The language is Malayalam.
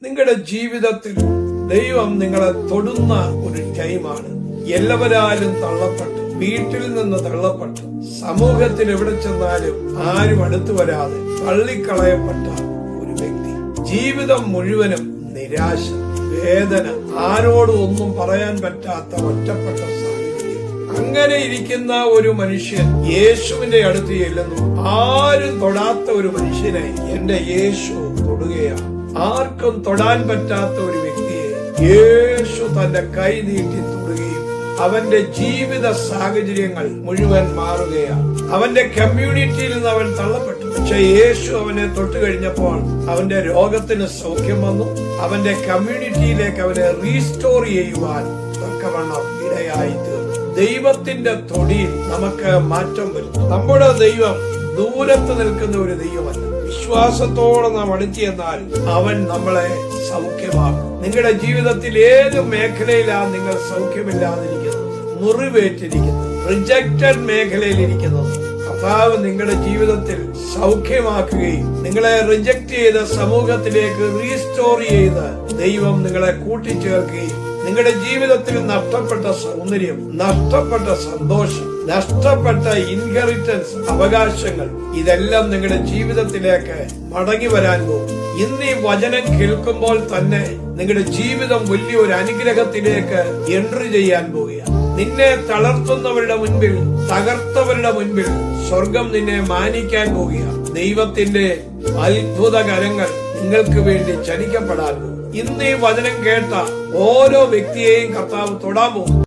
നിങ്ങളുടെ ജീവിതത്തിൽ ദൈവം നിങ്ങളെ തൊടുന്ന ഒരു ടൈമാണ്. എല്ലാവരാലും തള്ളപ്പെട്ട്, വീട്ടിൽ നിന്ന് തള്ളപ്പെട്ട്, സമൂഹത്തിൽ എവിടെ ചെന്നാലും ആരും അടുത്തു വരാതെ തള്ളിക്കളയപ്പെട്ട ഒരു വ്യക്തി, ജീവിതം മുഴുവനും നിരാശ, വേദന, ആരോടും ഒന്നും പറയാൻ പറ്റാത്ത ഒറ്റപ്പെട്ട സാഹചര്യം. അങ്ങനെ ഇരിക്കുന്ന ഒരു മനുഷ്യൻ യേശുവിന്റെ അടുത്ത് ചെല്ലുന്നു. ആരും തൊടാത്ത ഒരു മനുഷ്യനെ എന്റെ യേശു തൊടുകയാണ്. ആർക്കും തൊടാൻ പറ്റാത്ത ഒരു വ്യക്തിയെ യേശു തന്റെ കൈ നീട്ടി തൊടുകയും അവന്റെ ജീവിത സാഹചര്യങ്ങൾ മുഴുവൻ മാറുകയാണ്. അവന്റെ കമ്മ്യൂണിറ്റിയിൽ നിന്ന് അവൻ തള്ളപ്പെട്ടു. പക്ഷെ യേശു അവനെ തൊട്ട് കഴിഞ്ഞപ്പോൾ അവന്റെ രോഗത്തിന് സൗഖ്യം വന്നു. അവന്റെ കമ്മ്യൂണിറ്റിയിലേക്ക് അവനെ റീസ്റ്റോർ ചെയ്യുവാൻ തക്കവണ്ണം ഇടയായി തീർന്നു. ദൈവത്തിന്റെ തൊടിയിൽ നമുക്ക് മാറ്റം വരുന്നു. നമ്മുടെ ദൈവം ദൂരത്ത് നിൽക്കുന്ന ഒരു ദൈവമല്ല. വിശ്വാസത്തോടെ നാം അടുത്തിയെന്നാൽ അവൻ നമ്മളെ സൗഖ്യമാക്കും. നിങ്ങളുടെ ജീവിതത്തിൽ ഏത് മേഖലയിലാണ് നിങ്ങൾ സൗഖ്യമില്ലാതിരിക്കുന്നത്, മുറിവേറ്റിരിക്കുന്നത്, റിജക്റ്റഡ് മേഖലയിൽ ഇരിക്കുന്നത്, കർത്താവ് നിങ്ങളുടെ ജീവിതത്തിൽ സൗഖ്യമാക്കുകയും നിങ്ങളെ റിജക്ട് ചെയ്ത സമൂഹത്തിലേക്ക് റീസ്റ്റോർ ചെയ്ത് ദൈവം നിങ്ങളെ കൂട്ടിച്ചേർക്കുകയും നിങ്ങളുടെ ജീവിതത്തിൽ നഷ്ടപ്പെട്ട സൗന്ദര്യം, നഷ്ടപ്പെട്ട സന്തോഷം, നഷ്ടപ്പെട്ട ഇൻഹെറിറ്റൻസ്, അവകാശങ്ങൾ, ഇതെല്ലാം നിങ്ങളുടെ ജീവിതത്തിലേക്ക് മടങ്ങി വരാൻ പോകും. ഇന്ന് ഈ വചനം കേൾക്കുമ്പോൾ തന്നെ നിങ്ങളുടെ ജീവിതം വലിയൊരു അനുഗ്രഹത്തിലേക്ക് എൻട്രി ചെയ്യാൻ പോവുകയാണ്. നിന്നെ തളർത്തുന്നവരുടെ മുൻപിൽ, തകർത്തവരുടെ മുൻപിൽ സ്വർഗം നിന്നെ മാനിക്കാൻ പോവുകയാണ്. ദൈവത്തിന്റെ അത്ഭുത കരങ്ങൾ നിങ്ങൾക്ക് വേണ്ടി ചലിക്കപ്പെടാൻ പോകും. ഇന്ന് ഈ വചനം കേട്ട ഓരോ വ്യക്തിയെയും കർത്താവ് തൊടാൻ പോകും.